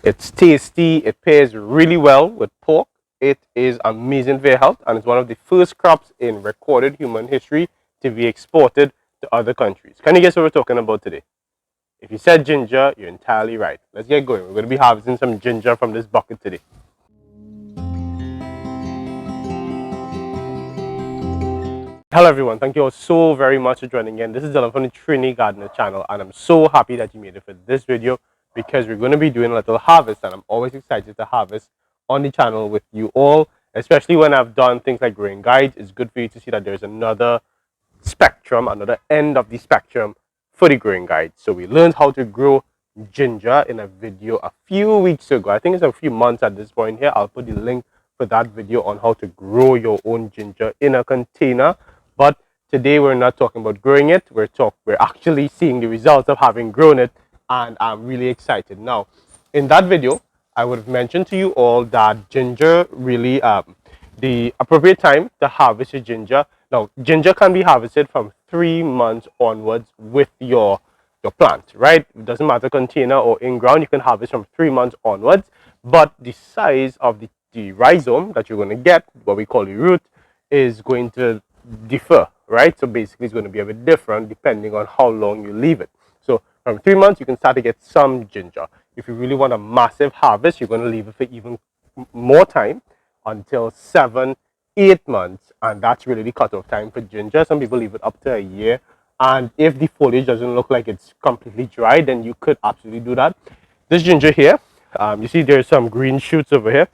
It's tasty. It pairs really well with pork. It is amazing for your health, and it's one of the first crops in recorded human history to be exported to other countries. Can you guess what we're talking about today? If you said ginger, you're entirely right. Let's get going. We're going to be harvesting some ginger from this bucket today. Hello everyone, thank you all so very much for joining in. This is Dylan from the Trinidad Gardener channel, and I'm so happy that you made it for this video because we're going to be doing a little harvest, and I'm always excited to harvest on the channel with you all, especially when I've done things like growing guides. It's good for you to see that there's another spectrum, another end of the spectrum for the growing guide. So we learned how to grow ginger in a video a few weeks ago. I think it's a few months at this point here. I'll put the link for that video on how to grow your own ginger in a container. But today we're not talking about growing it. We're actually seeing the results of having grown it, and I'm really excited. Now, in that video, I would have mentioned to you all that ginger really the appropriate time to harvest your ginger. Now, ginger can be harvested from 3 months onwards with your plant, right? It doesn't matter container or in ground, you can harvest from 3 months onwards. But the size of the rhizome that you're going to get, what we call the root, is going to differ, right? So basically it's going to be a bit different depending on how long you leave it. So from 3 months you can start to get some ginger. If you really want a massive harvest, you're going to leave it for even more time, until 7-8 months, and that's really the cutoff time for ginger. Some people leave it up to a year, and if the foliage doesn't look like it's completely dry, then you could absolutely do that. This ginger here, you see there's some green shoots over here.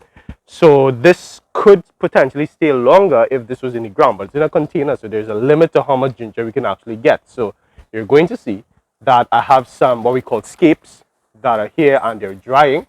So this could potentially stay longer if this was in the ground, but it's in a container, so there's a limit to how much ginger we can actually get. So you're going to see that I have some what we call scapes that are here, and they're drying,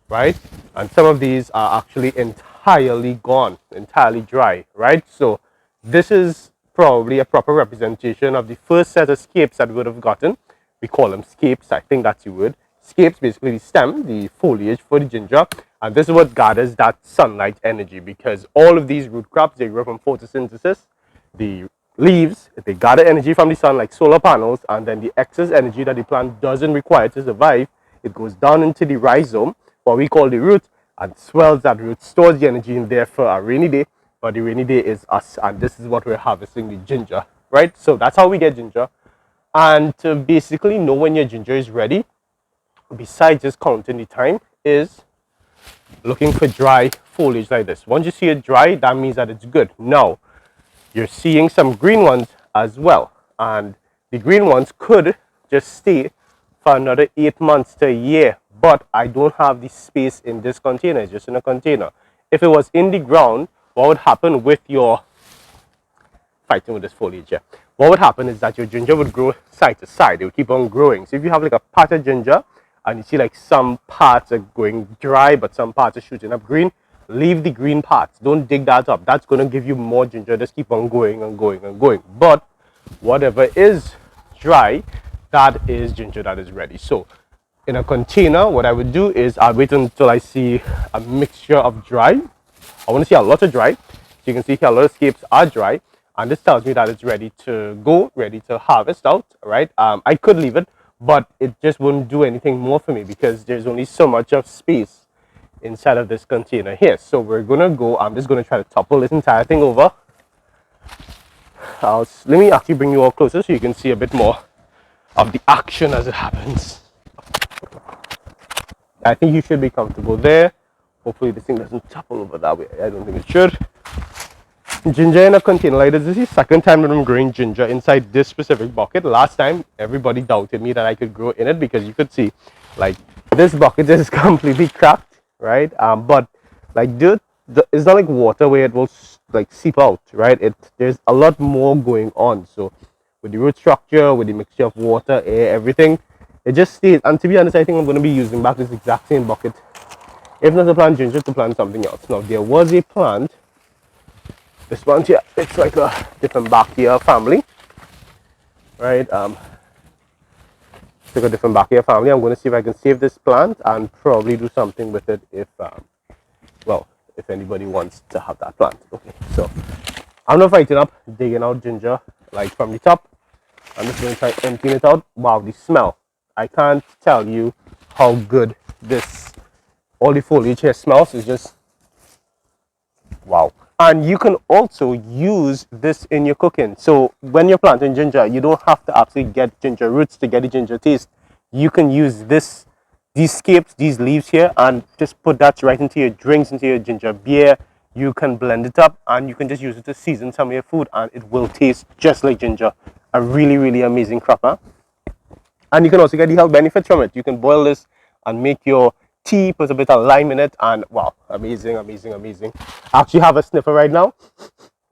right? And some of these are actually entirely gone, entirely dry, right? So this is probably a proper representation of the first set of scapes that we would have gotten. We call them scapes, I think that's the word. Scapes, basically the stem, the foliage for the ginger, and this is what gathers that sunlight energy, because all of these root crops, they grow from photosynthesis. The leaves, they gather energy from the sun like solar panels, and then the excess energy that the plant doesn't require to survive, it goes down into the rhizome, what we call the root, and swells that root, stores the energy in there for a rainy day. But the rainy day is us, and this is what we're harvesting, the ginger, right? So that's how we get ginger. And to basically know when your ginger is ready, besides just counting the time, is looking for dry foliage like this. Once you see it dry, that means that it's good. Now, you're seeing some green ones as well, and the green ones could just stay for another 8 months to a year, but I don't have the space in this container. It's just in a container. If it was in the ground, what would happen with your fighting with this foliage here? What would happen is that your ginger would grow side to side. It would keep on growing. So if you have like a patch of ginger and you see like some parts are going dry but some parts are shooting up green, leave the green parts. Don't dig that up. That's going to give you more ginger. Just keep on going and going and going. But whatever is dry, that is ginger that is ready. So in a container, what I would do is I'll wait until I see a mixture of dry. I want to see a lot of dry. So you can see here a lot of scapes are dry, and this tells me that it's ready to go, ready to harvest out, right? I could leave it, but it just wouldn't do anything more for me because there's only so much of space inside of this container here. So we're gonna go, I'm just gonna try to topple this entire thing over. Let me actually bring you all closer so you can see a bit more of the action as it happens. I think you should be comfortable there. Hopefully this thing doesn't topple over that way. I don't think it should. Ginger in a container like this is the second time that I'm growing ginger inside this specific bucket. Last time everybody doubted me that I could grow in it because you could see like this bucket is completely cracked, right? But like dirt, it's not like water where it will like seep out, right? There's a lot more going on. So with the root structure, with the mixture of water, air, everything, it just stays. And to be honest, I think I'm going to be using back this exact same bucket, if not to plant ginger, to plant something else. Now there was a plant, this plant here, it's like a Diffenbachia family, right? It's like a Diffenbachia family. I'm going to see if I can save this plant and probably do something with it if well, if anybody wants to have that plant. Okay, so I'm not fighting up digging out ginger like from the top. I'm just going to try emptying it out. Wow, the smell, I can't tell you how good this all the foliage here smells. It's just wow. And you can also use this in your cooking. So when you're planting ginger, you don't have to actually get ginger roots to get the ginger taste. You can use these scapes, these leaves here, and just put that right into your drinks, into your ginger beer. You can blend it up and you can just use it to season some of your food and it will taste just like ginger. A really, really amazing crop, huh? And you can also get the health benefits from it. You can boil this and make your tea, put a bit of lime in it, and wow, amazing, amazing, amazing. I actually have a sniffer right now.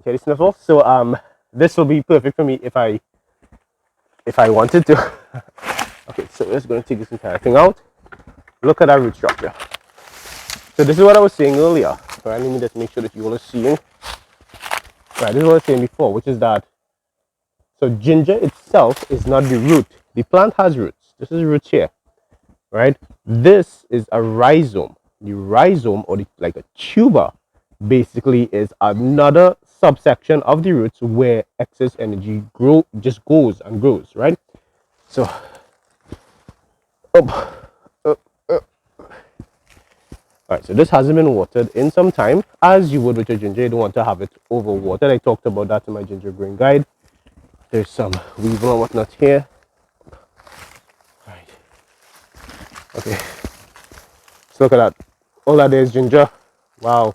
Okay, the sniffle. So this will be perfect for me if I wanted to. Okay, so we're just going to take this entire thing out. Look at that root structure. So this is what I was saying earlier. Right, let me just make sure that you all are seeing. Right, this is what I was saying before, which is that so ginger itself is not the root. The plant has roots. This is roots here, right? This is a rhizome. The rhizome, or like a tuber, basically is another subsection of the roots where excess energy just goes and grows, right? So, up, up, up. All right, so this hasn't been watered in some time, as you would with your ginger. You don't want to have it over watered. I talked about that in my ginger growing guide. There's some weevil and whatnot here. All right. Okay. So look at that. All that is ginger. Wow.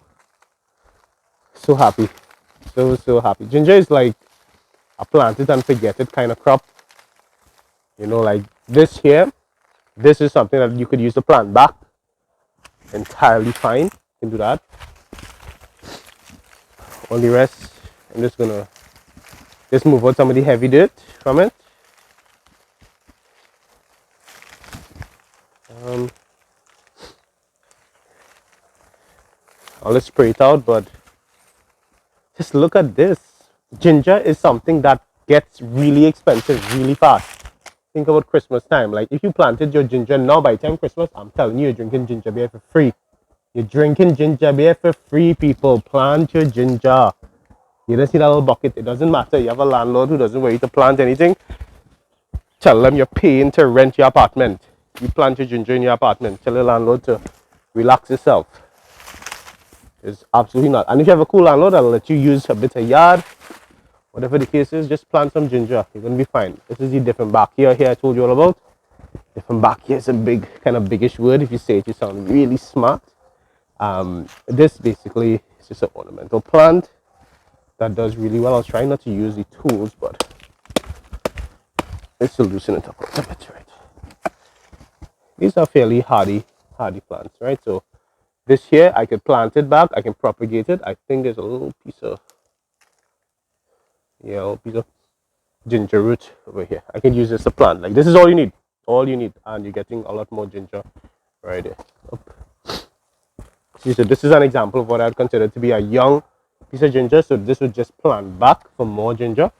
So happy. So happy. Ginger is like a plant it and forget it kind of crop. You know, like this here. This is something that you could use to plant back. Entirely fine. You can do that. All the rest, I'm just gonna just move out some of the heavy dirt from it. I'll just spray it out, but just look at this. Ginger is something that gets really expensive really fast. Think about Christmas time. Like if you planted your ginger now, by the time Christmas, I'm telling you, you're drinking ginger beer for free. You're drinking ginger beer for free, people. Plant your ginger. You don't see that little bucket. It doesn't matter. You have a landlord who doesn't want you to plant anything. Tell them you're paying to rent your apartment. You plant your ginger in your apartment. Tell the landlord to relax yourself. It's absolutely not. And if you have a cool landlord, I'll let you use a bit of yard. Whatever the case is, just plant some ginger. You're going to be fine. This is the different back here I told you all about. Different back here is a big, kind of biggish word. If you say it, you sound really smart. This basically is just an ornamental plant that does really well. I'll try not to use the tools, but it's to loosen it up a little bit, right? These are fairly hardy plants, right? So this here, I could plant it back. I can propagate it. I think there's a little piece of ginger root over here. I can use this to plant. Like this is all you need. All you need. And you're getting a lot more ginger right there. See, so this is an example of what I'd consider to be a young piece of ginger. So this would just plant back for more ginger.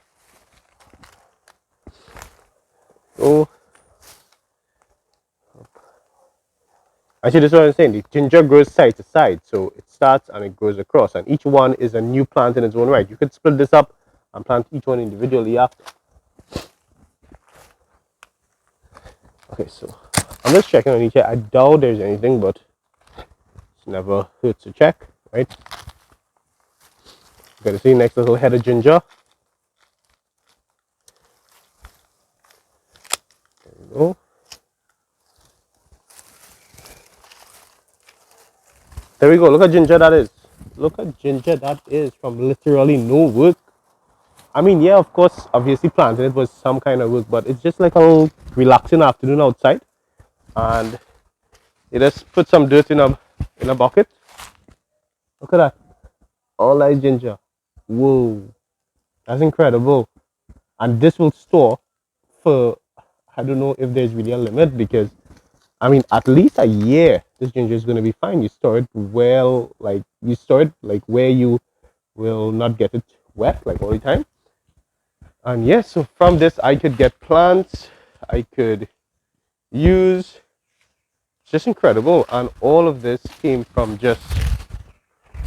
So actually, this is what I'm saying. The ginger grows side to side. So it starts and it goes across. And each one is a new plant in its own right. You could split this up and plant each one individually after. Okay, so I'm just checking on each here. I doubt there's anything, but it's never hurts to check, right? You gotta see next little head of ginger. There we go. There we go. Look at ginger that is. Look at ginger that is from literally no work. I mean, yeah, of course, obviously planting it was some kind of work, but it's just like a little relaxing afternoon outside. And you just put some dirt in a bucket. Look at that. All that ginger. Whoa. That's incredible. And this will store for, I don't know if there's really a limit because, I mean, at least a year, this ginger is going to be fine. You store it well, like, you store it like where you will not get it wet, like all the time. And yes, so from this, I could get plants, I could use, it's just incredible. And all of this came from just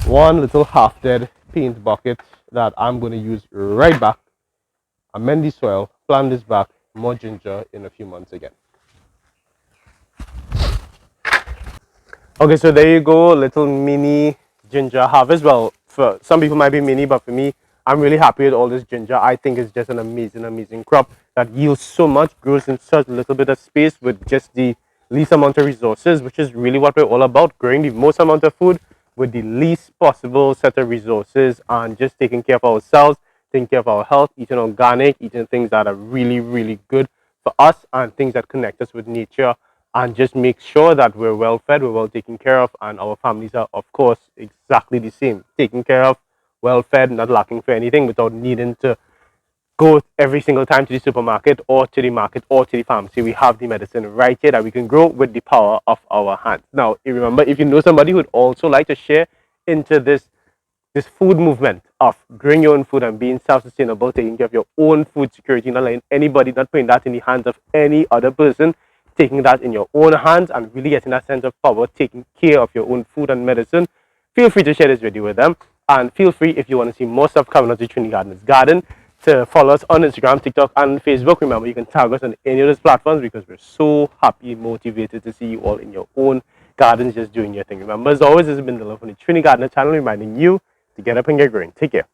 one little half dead paint bucket that I'm going to use right back, amend the soil, plant this back, more ginger in a few months again. Okay, so there you go, little mini ginger harvest. Well, for some people might be mini, but for me, I'm really happy with all this ginger. I think it's just an amazing, amazing crop that yields so much, grows in such little bit of space with just the least amount of resources, which is really what we're all about, growing the most amount of food with the least possible set of resources and just taking care of ourselves, taking care of our health, eating organic, eating things that are really, really good for us and things that connect us with nature and just make sure that we're well fed, we're well taken care of, and our families are, of course, exactly the same. Taken care of, well fed, not lacking for anything without needing to go every single time to the supermarket or to the market or to the pharmacy. We have the medicine right here that we can grow with the power of our hands. Now, remember, if you know somebody who would also like to share into this food movement of growing your own food and being self-sustainable, taking care of your own food security, not letting anybody, not putting that in the hands of any other person, taking that in your own hands and really getting that sense of power, taking care of your own food and medicine, feel free to share this video with them. And feel free, if you want to see more stuff coming out to Trinity Gardeners Garden, to follow us on Instagram, TikTok, and Facebook. Remember, you can tag us on any of those platforms because we're so happy, motivated to see you all in your own gardens just doing your thing. Remember, as always, this has been the Love from the Trinity Gardener channel reminding you to get up and get growing. Take care.